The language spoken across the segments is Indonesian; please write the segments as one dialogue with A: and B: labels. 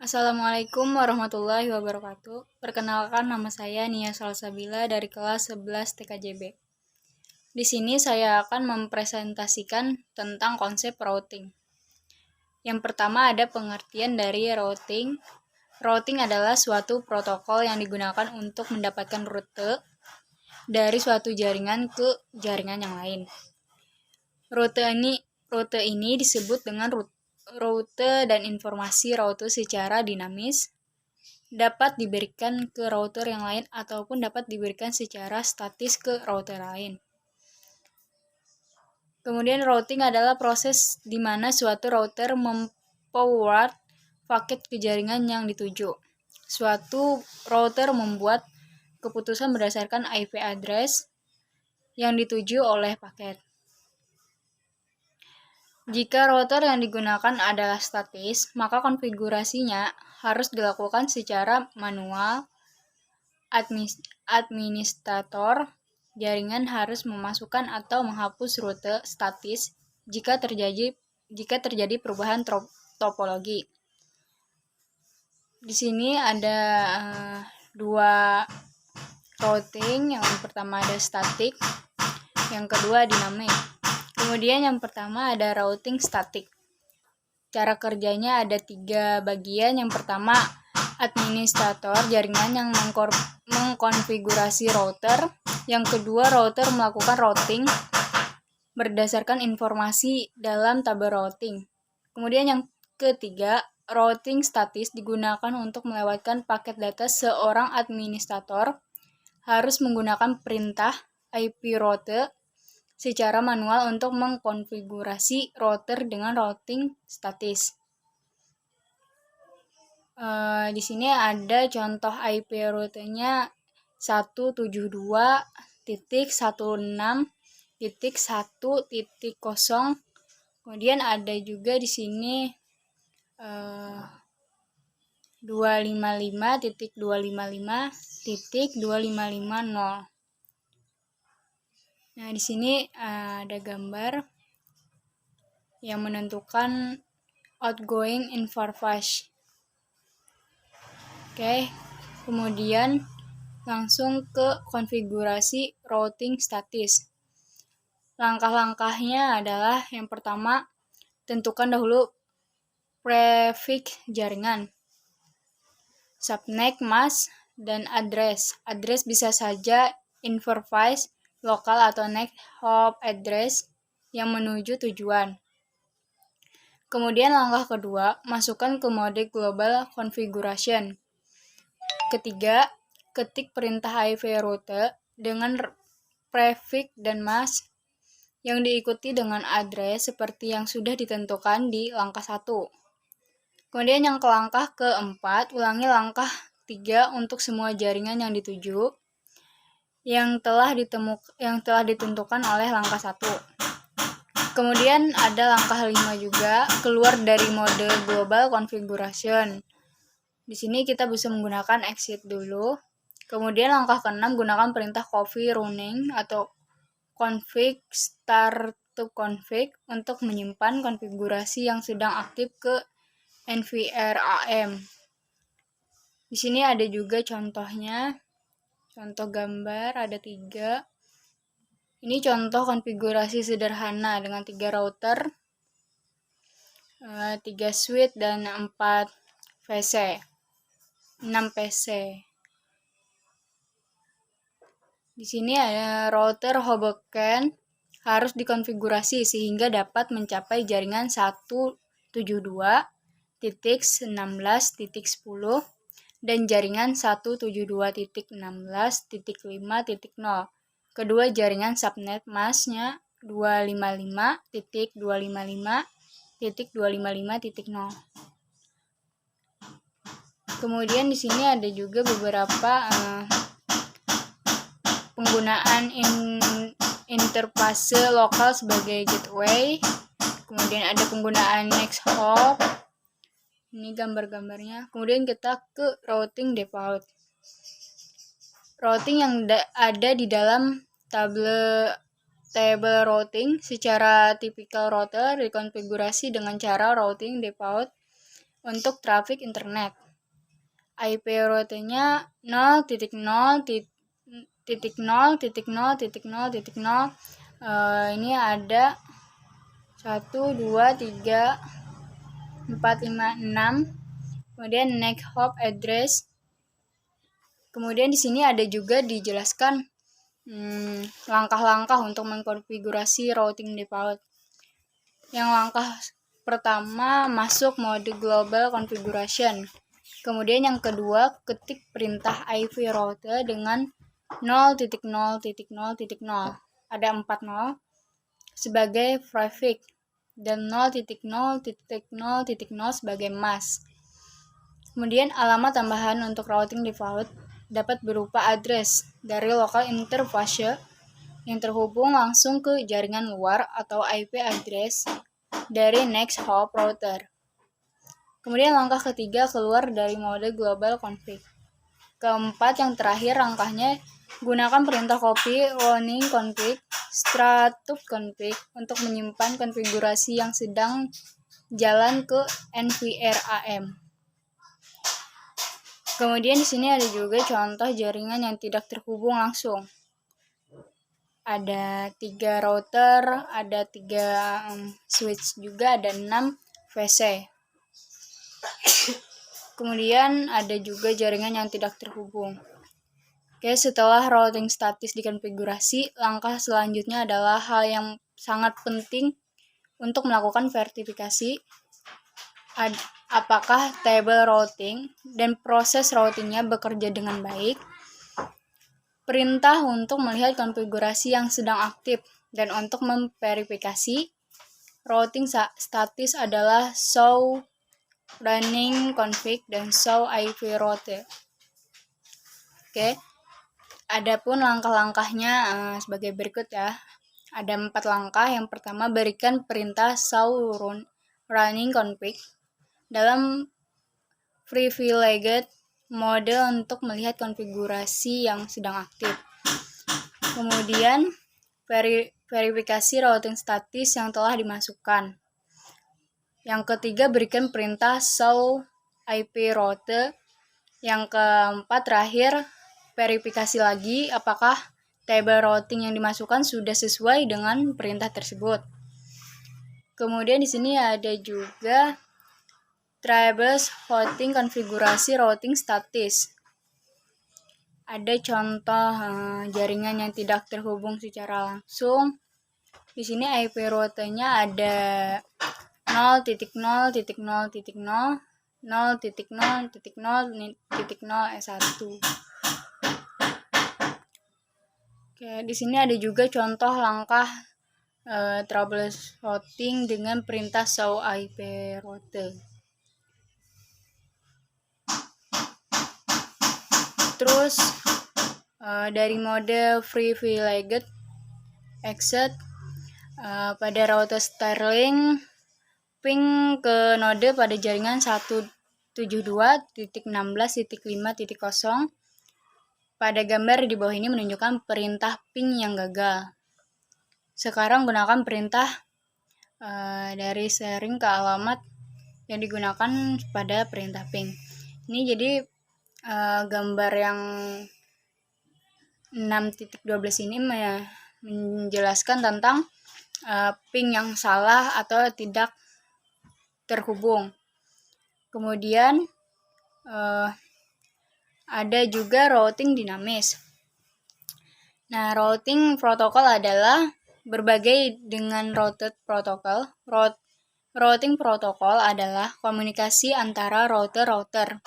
A: Assalamualaikum warahmatullahi wabarakatuh. Perkenalkan, nama saya Nia Salsabila dari kelas 11 TKJB. Di sini saya akan mempresentasikan tentang konsep routing. Yang pertama ada pengertian dari routing. Routing adalah suatu protokol yang digunakan untuk mendapatkan rute dari suatu jaringan ke jaringan yang lain. Rute ini disebut dengan rute dan informasi rute secara dinamis dapat diberikan ke router yang lain ataupun dapat diberikan secara statis ke router lain. Kemudian routing adalah proses di mana suatu router memforward paket ke jaringan yang dituju. Suatu router membuat keputusan berdasarkan IP address yang dituju oleh paket. Jika router yang digunakan adalah statis, maka konfigurasinya harus dilakukan secara manual. Administrator jaringan harus memasukkan atau menghapus rute statis jika terjadi perubahan topologi. Di sini ada dua routing, yang pertama ada statik, yang kedua dinamis. Kemudian yang pertama ada routing statik. Cara kerjanya ada 3 bagian. Yang pertama, administrator jaringan yang mengkonfigurasi router. Yang kedua, router melakukan routing berdasarkan informasi dalam tabel routing. Kemudian yang ketiga, routing statis digunakan untuk melewatkan paket data. Seorang administrator harus menggunakan perintah IP route secara manual untuk mengkonfigurasi router dengan routing statis. Di sini ada contoh IP rutenya 172.16.1.0. Kemudian ada juga di sini 255.255.255.0. Nah, di sini ada gambar yang menentukan outgoing interface. Oke, kemudian langsung ke konfigurasi routing statis. Langkah-langkahnya adalah yang pertama, tentukan dahulu prefix jaringan, subnet, mask, dan address. Address bisa saja interface lokal atau next hop address yang menuju tujuan. Kemudian langkah kedua, masukkan ke mode global configuration. Ketiga, ketik perintah IP route dengan prefix dan mask yang diikuti dengan address seperti yang sudah ditentukan di langkah 1. Kemudian yang ke langkah keempat, ulangi langkah 3 untuk semua jaringan yang dituju yang telah ditentukan oleh langkah 1. Kemudian ada langkah 5 juga, keluar dari mode global configuration. Di sini kita bisa menggunakan exit dulu. Kemudian langkah ke-6, gunakan perintah copy running atau config start to config untuk menyimpan konfigurasi yang sedang aktif ke NVRAM. Di sini ada juga contohnya. Contoh gambar ada 3. Ini contoh konfigurasi sederhana dengan 3 router, 3 switch, dan 4 PC, 6 PC. Di sini ada router Hoboken harus dikonfigurasi sehingga dapat mencapai jaringan 172.16.10 dan jaringan 172.16.5.0. Kedua jaringan subnet masknya 255.255.255.0. Kemudian di sini ada juga beberapa penggunaan interface lokal sebagai gateway. Kemudian ada penggunaan next hop. Ini gambar-gambarnya. Kemudian kita ke routing default. Routing yang ada di dalam table routing secara tipikal router dikonfigurasi dengan cara routing default untuk traffic internet. IP route-nya 0.0.0.0.0.0. Ini ada 1, 2, 3, 4, 5, 6. Kemudian next hop address. Kemudian di sini ada juga dijelaskan langkah-langkah untuk mengkonfigurasi routing default. Yang langkah pertama, masuk mode global configuration. Kemudian yang kedua, ketik perintah IP route dengan 0.0.0.0. Ada 4 0 sebagai prefix dan 0.0.0.0 sebagai mask. Kemudian alamat tambahan untuk routing default dapat berupa address dari lokal interface yang terhubung langsung ke jaringan luar atau IP address dari next hop router. Kemudian langkah ketiga, keluar dari mode global config. Keempat, yang terakhir langkahnya, gunakan perintah copy running config stratum config untuk menyimpan konfigurasi yang sedang jalan ke NVRAM. Kemudian di sini ada juga contoh jaringan yang tidak terhubung langsung. Ada 3 router, ada 3 switch juga, ada 6 VC. Kemudian ada juga jaringan yang tidak terhubung. Oke, setelah routing statis dikonfigurasi, langkah selanjutnya adalah hal yang sangat penting untuk melakukan verifikasi apakah table routing dan proses routingnya bekerja dengan baik. Perintah untuk melihat konfigurasi yang sedang aktif dan untuk memverifikasi routing statis adalah show running config dan show IP route. Oke. Adapun langkah-langkahnya sebagai berikut ya. Ada 4 langkah. Yang pertama, berikan perintah show running config dalam privileged mode untuk melihat konfigurasi yang sedang aktif. Kemudian verifikasi routing statis yang telah dimasukkan. Yang ketiga, berikan perintah show IP route. Yang keempat, terakhir, verifikasi lagi apakah table routing yang dimasukkan sudah sesuai dengan perintah tersebut. Kemudian di sini ada juga troubleshooting konfigurasi routing statis. Ada contoh jaringan yang tidak terhubung secara langsung. Di sini IP route-nya ada 0.0.0.0.0.0.0.1. Oke, di sini ada juga contoh langkah troubleshooting dengan perintah show IP route. Terus dari mode privileged exit pada router Starlink ping ke node pada jaringan 172.16.5.0. Pada gambar di bawah ini menunjukkan perintah ping yang gagal. Sekarang gunakan perintah dari sharing ke alamat yang digunakan pada perintah ping. Ini jadi gambar yang 6.12 ini menjelaskan tentang ping yang salah atau tidak terhubung. Kemudian ada juga routing dinamis. Nah, routing protokol adalah berbagai dengan routed protokol. Routing protokol adalah komunikasi antara router-router.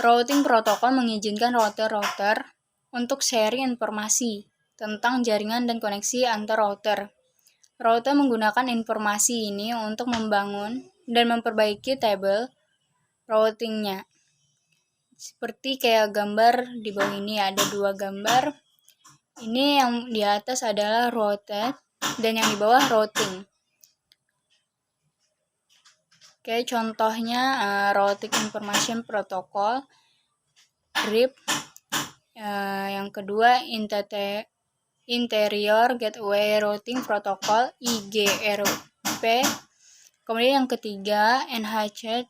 A: Routing protokol mengizinkan router-router untuk sharing informasi tentang jaringan dan koneksi antar router. Router menggunakan informasi ini untuk membangun dan memperbaiki table routingnya. Seperti kayak gambar di bawah ini ada 2 gambar. Ini yang di atas adalah routed dan yang di bawah routing. Oke, contohnya routing information protocol, RIP. Yang kedua interior gateway routing protocol, IGRP. Kemudian yang ketiga enhanced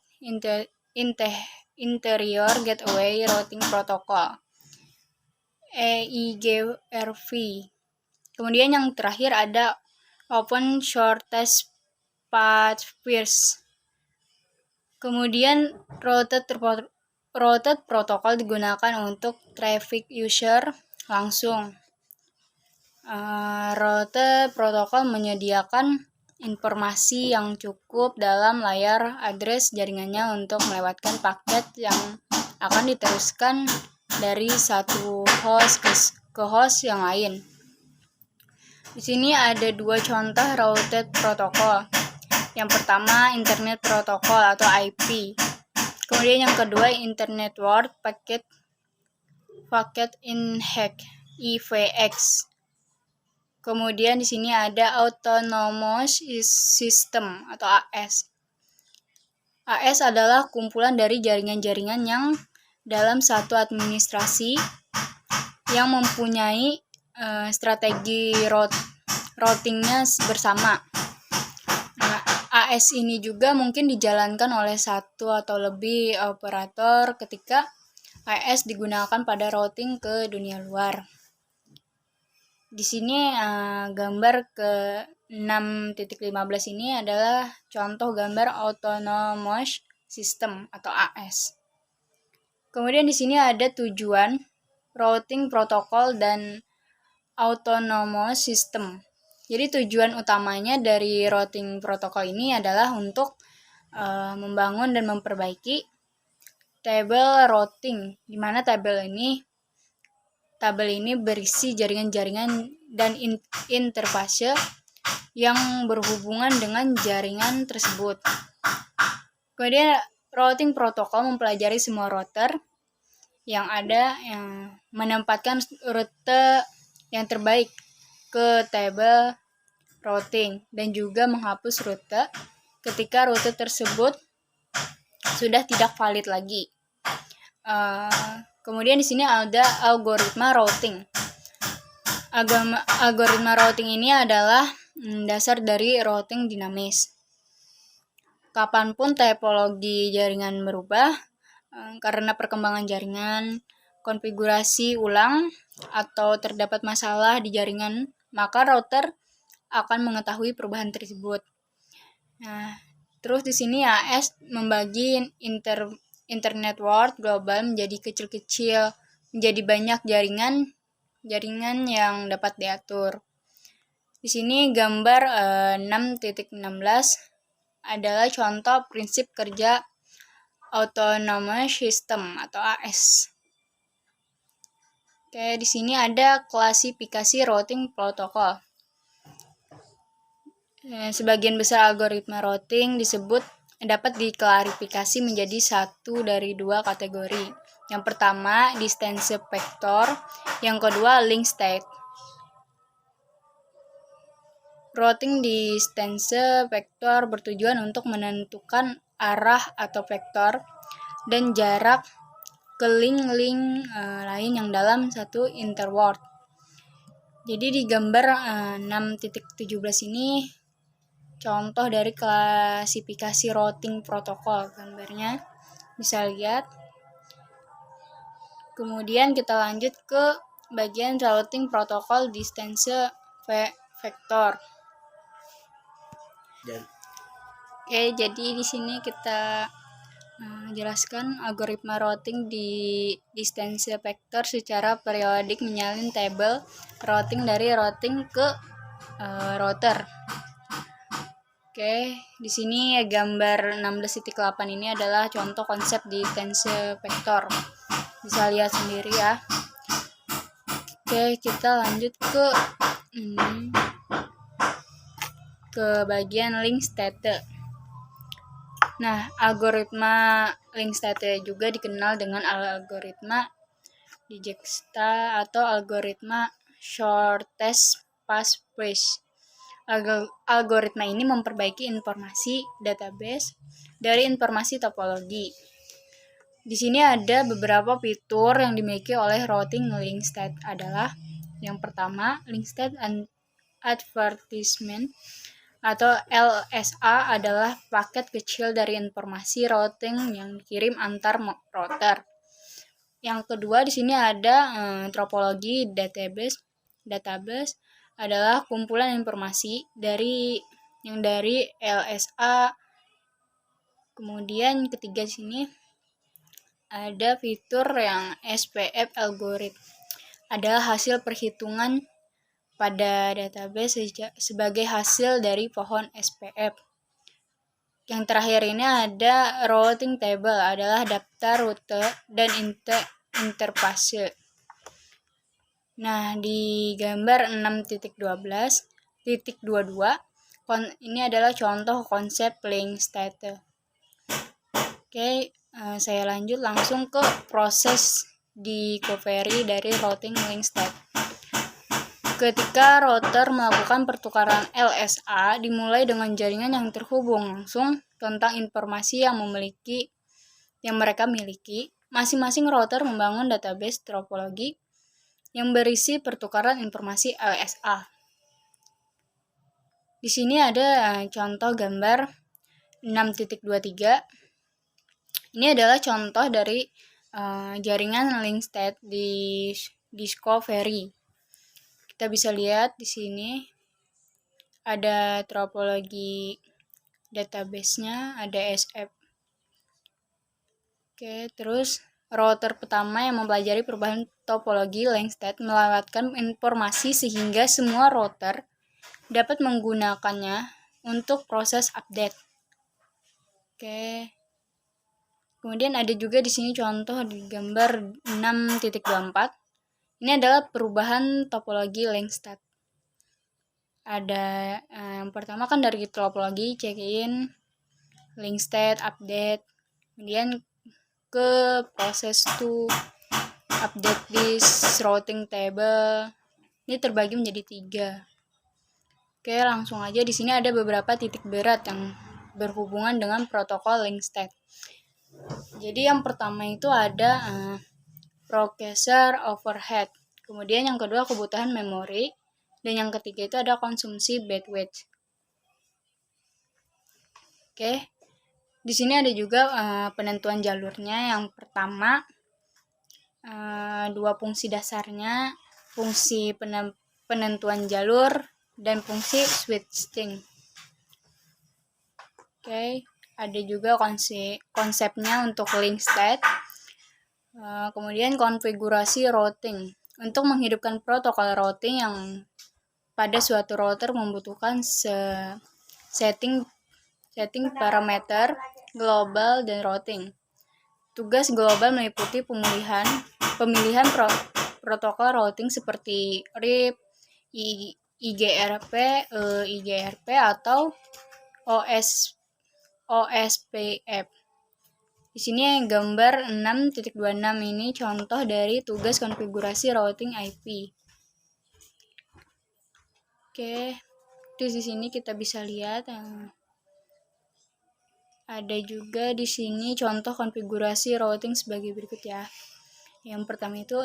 A: Interior Gateway Routing Protocol EIGRV. Kemudian yang terakhir ada Open Shortest Path First. Kemudian routed protokol digunakan untuk traffic user langsung. Routed protokol menyediakan informasi yang cukup dalam layar address jaringannya untuk melewatkan paket yang akan diteruskan dari satu host ke host yang lain. Di sini ada dua contoh routed protokol. Yang pertama Internet Protocol atau IP. Kemudian yang kedua Internet Word Packet in Hack (IVX). Kemudian di sini ada Autonomous System atau AS. AS adalah kumpulan dari jaringan-jaringan yang dalam satu administrasi yang mempunyai strategi routingnya bersama. AS ini juga mungkin dijalankan oleh satu atau lebih operator ketika AS digunakan pada routing ke dunia luar. Di sini gambar ke 6.15 ini adalah contoh gambar Autonomous System atau AS. Kemudian di sini ada tujuan routing protokol dan autonomous system. Jadi tujuan utamanya dari routing protokol ini adalah untuk membangun dan memperbaiki tabel routing, di mana tabel ini berisi jaringan-jaringan dan interface yang berhubungan dengan jaringan tersebut. Kemudian routing protokol mempelajari semua router yang ada yang menempatkan rute yang terbaik ke tabel routing dan juga menghapus rute ketika rute tersebut sudah tidak valid lagi. Kemudian di sini ada algoritma routing. Algoritma routing ini adalah dasar dari routing dinamis. Kapanpun topologi jaringan berubah karena perkembangan jaringan, konfigurasi ulang, atau terdapat masalah di jaringan, maka router akan mengetahui perubahan tersebut. Nah, terus di sini AS membagi internet world global menjadi kecil-kecil, menjadi banyak jaringan yang dapat diatur. Di sini gambar 6.16 adalah contoh prinsip kerja Autonomous System atau AS. Oke, di sini ada klasifikasi routing protokol. Sebagian besar algoritma routing dapat diklarifikasi menjadi satu dari dua kategori. Yang pertama, distance vector, yang kedua, link state. Routing distance vector bertujuan untuk menentukan arah atau vektor dan jarak ke link-link lain yang dalam satu interword. Jadi di gambar 6.17 ini contoh dari klasifikasi routing protokol. Gambarnya bisa lihat. Kemudian kita lanjut ke bagian routing protokol distance vector. Oke, jadi di sini kita jelaskan algoritma routing di distance vector secara periodik menyalin tabel routing dari routing ke router. Oke, di sini gambar 16.8 ini adalah contoh konsep distance vector. Bisa lihat sendiri ya. Oke, kita lanjut ke bagian link state. Nah, algoritma link state juga dikenal dengan algoritma Dijkstra atau algoritma shortest path first. Algoritma ini memperbaiki informasi database dari informasi topologi. Di sini ada beberapa fitur yang dimiliki oleh routing link state adalah yang pertama, link state advertisement atau LSA adalah paket kecil dari informasi routing yang dikirim antar router. Yang kedua di sini ada topologi database. Database adalah kumpulan informasi dari LSA. Kemudian ketiga di sini ada fitur yang SPF algorithm. Adalah hasil perhitungan pada database sebagai hasil dari pohon SPF. Yang terakhir ini ada routing table, adalah daftar rute dan interface. Nah, di gambar 6.12.22 ini adalah contoh konsep link state. Oke, saya lanjut langsung ke proses di query dari routing link state. Ketika router melakukan pertukaran LSA, dimulai dengan jaringan yang terhubung langsung tentang informasi yang mereka miliki. Masing-masing router membangun database topologi yang berisi pertukaran informasi LSA. Di sini ada contoh gambar 6.23. Ini adalah contoh dari jaringan link state di Discovery. Kita bisa lihat di sini ada topologi database-nya, ada SF. Oke, terus router pertama yang mempelajari perubahan topologi link state melewatkan informasi sehingga semua router dapat menggunakannya untuk proses update. Oke. Kemudian ada juga di sini contoh di gambar 6.24. Ini adalah perubahan topologi link state. Ada yang pertama kan dari topologi check-in, link state, update, kemudian ke proses to update this routing table. Ini terbagi menjadi 3. Oke, langsung aja di sini ada beberapa titik berat yang berhubungan dengan protokol link state. Jadi yang pertama itu ada processor overhead. Kemudian yang kedua kebutuhan memori. Dan yang ketiga itu ada konsumsi bandwidth. Oke. Di sini ada juga penentuan jalurnya. Yang pertama, 2 fungsi dasarnya, fungsi penentuan jalur dan fungsi switching. Oke. Ada juga konsepnya untuk link state. Kemudian konfigurasi routing. Untuk menghidupkan protokol routing yang pada suatu router membutuhkan setting parameter global dan routing. Tugas global meliputi pemilihan protokol routing seperti RIP, IGRP atau OSPF. Di sini gambar 6.26 ini contoh dari tugas konfigurasi routing IP. Oke, terus di sini kita bisa lihat ada juga di sini contoh konfigurasi routing sebagai berikut ya. Yang pertama itu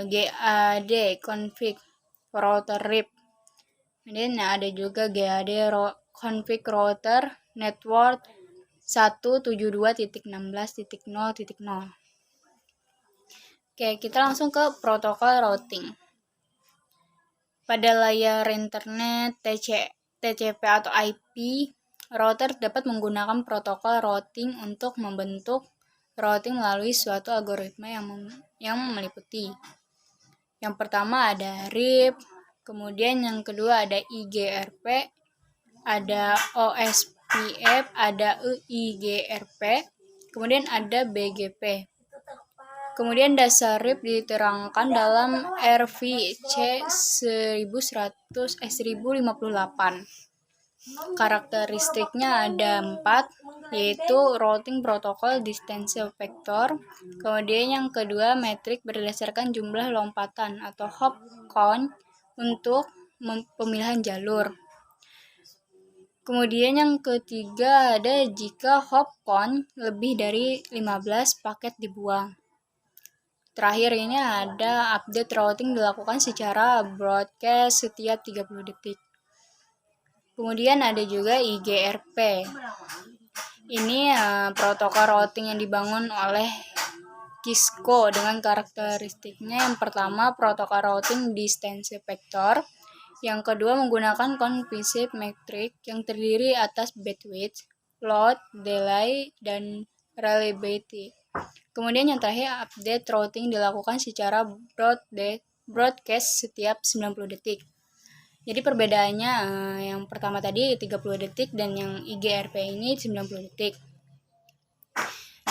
A: GAD config router RIP. Kemudian ada juga GAD config router network 172.16.0.0. Oke, kita langsung ke protokol routing. Pada layar internet, TCP atau IP, router dapat menggunakan protokol routing untuk membentuk routing melalui suatu algoritma yang meliputi. Yang pertama ada RIP, kemudian yang kedua ada IGRP, ada OSPF, ada IGRP, kemudian ada BGP. Kemudian dasar RIP diterangkan dalam RVC 1058. Karakteristiknya ada 4, yaitu routing protokol distance vector. Kemudian yang kedua metrik berdasarkan jumlah lompatan atau hop count untuk pemilihan jalur. Kemudian yang ketiga ada jika hop count lebih dari 15 paket dibuang. Terakhir ini ada update routing dilakukan secara broadcast setiap 30 detik. Kemudian ada juga IGRP. Ini protokol routing yang dibangun oleh Cisco dengan karakteristiknya yang pertama protokol routing distance vector, yang kedua menggunakan confissive metric yang terdiri atas bandwidth, load, delay, dan reliability. Kemudian yang terakhir update routing dilakukan secara broadcast setiap 90 detik. Jadi perbedaannya yang pertama tadi 30 detik dan yang IGRP ini 90 detik.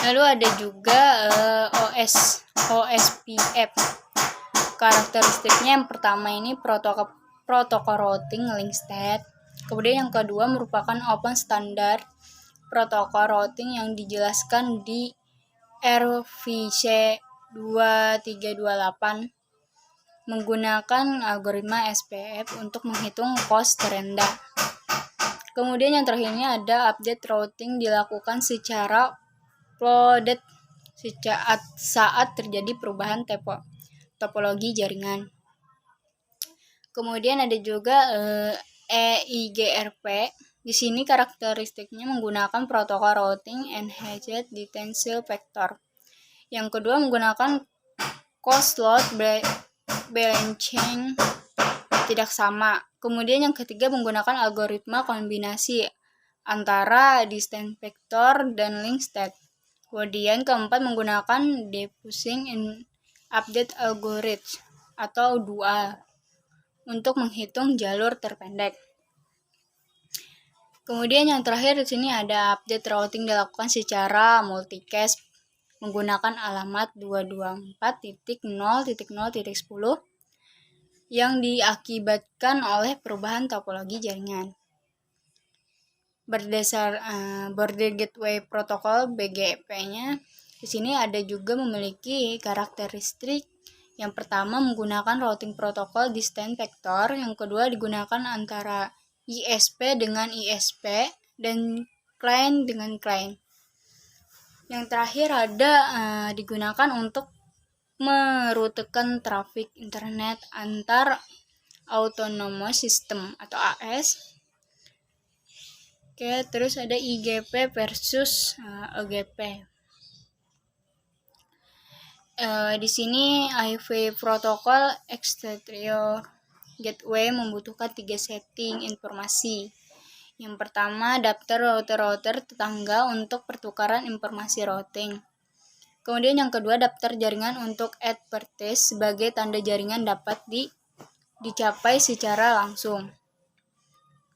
A: Lalu ada juga OSPF. Karakteristiknya yang pertama ini protokol routing link state. Kemudian yang kedua merupakan open standard protokol routing yang dijelaskan di RVC 2328 menggunakan algoritma SPF untuk menghitung cost terendah. Kemudian yang terakhirnya ada update routing dilakukan secara flooded saat terjadi perubahan topologi jaringan. Kemudian ada juga EIGRP. Di sini karakteristiknya menggunakan protokol routing enhanced distance vector. Yang kedua menggunakan cost load balancing tidak sama. Kemudian yang ketiga menggunakan algoritma kombinasi antara distance vector dan link state. Kemudian keempat menggunakan diffusing in update algorithm atau dual untuk menghitung jalur terpendek. Kemudian yang terakhir di sini ada update routing dilakukan secara multicast menggunakan alamat 224.0.0.10 yang diakibatkan oleh perubahan topologi jaringan. Berdasar Border Gateway Protocol BGP-nya, di sini ada juga memiliki karakteristik yang pertama menggunakan routing protokol distance vector, yang kedua digunakan antara ISP dengan ISP dan client dengan client. Yang terakhir ada digunakan untuk merutekan trafik internet antar autonomous system atau AS. Oke, terus ada IGP versus OGP. Di sini IV protokol exterior gateway membutuhkan 3 setting informasi. Yang pertama, daftar router-router tetangga untuk pertukaran informasi routing. Kemudian yang kedua, daftar jaringan untuk advertise sebagai tanda jaringan dapat dicapai secara langsung.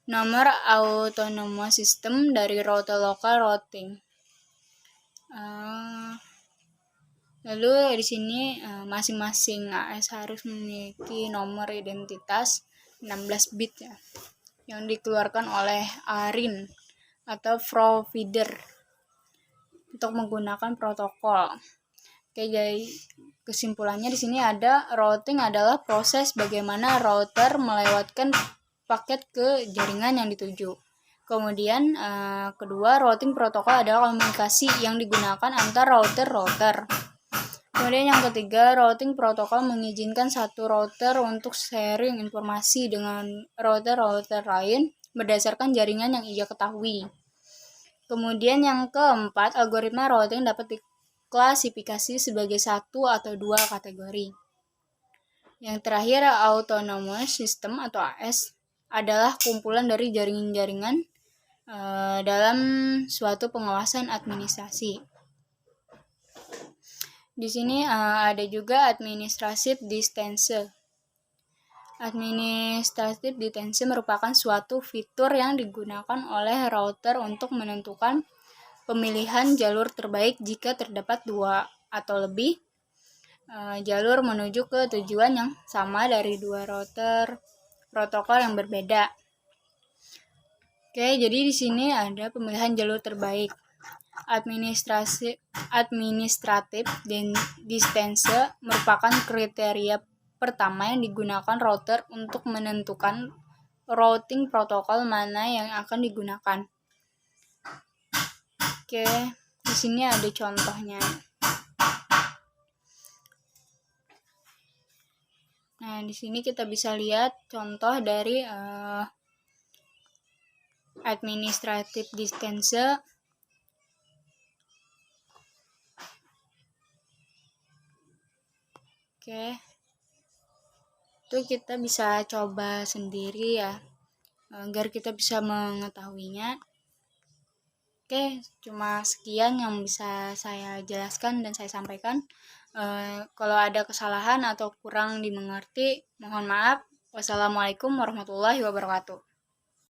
A: Nomor autonomous system dari router local routing. Lalu di sini masing-masing AS harus memiliki nomor identitas 16 bit ya, yang dikeluarkan oleh ARIN atau provider untuk menggunakan protokol. Oke, jadi kesimpulannya di sini ada routing adalah proses bagaimana router melewatkan paket ke jaringan yang dituju. Kemudian kedua, routing protokol adalah komunikasi yang digunakan antar router-router. Kemudian yang ketiga, routing protokol mengizinkan satu router untuk sharing informasi dengan router-router lain berdasarkan jaringan yang ia ketahui. Kemudian yang keempat, algoritma routing dapat diklasifikasi sebagai satu atau dua kategori. Yang terakhir, autonomous system atau AS adalah kumpulan dari jaringan-jaringan dalam suatu pengawasan administrasi. Di sini ada juga administrative distance. Administrative distance merupakan suatu fitur yang digunakan oleh router untuk menentukan pemilihan jalur terbaik jika terdapat dua atau lebih jalur menuju ke tujuan yang sama dari dua router protokol yang berbeda. Oke, jadi di sini ada pemilihan jalur terbaik. Administrative distance merupakan kriteria pertama yang digunakan router untuk menentukan routing protokol mana yang akan digunakan. Oke, di sini ada contohnya. Nah, di sini kita bisa lihat contoh dari administrative distance. Oke. Itu kita bisa coba sendiri ya, agar kita bisa mengetahuinya. Oke, cuma sekian yang bisa saya jelaskan dan saya sampaikan. Kalau ada kesalahan atau kurang dimengerti, mohon maaf. Wassalamualaikum warahmatullahi wabarakatuh.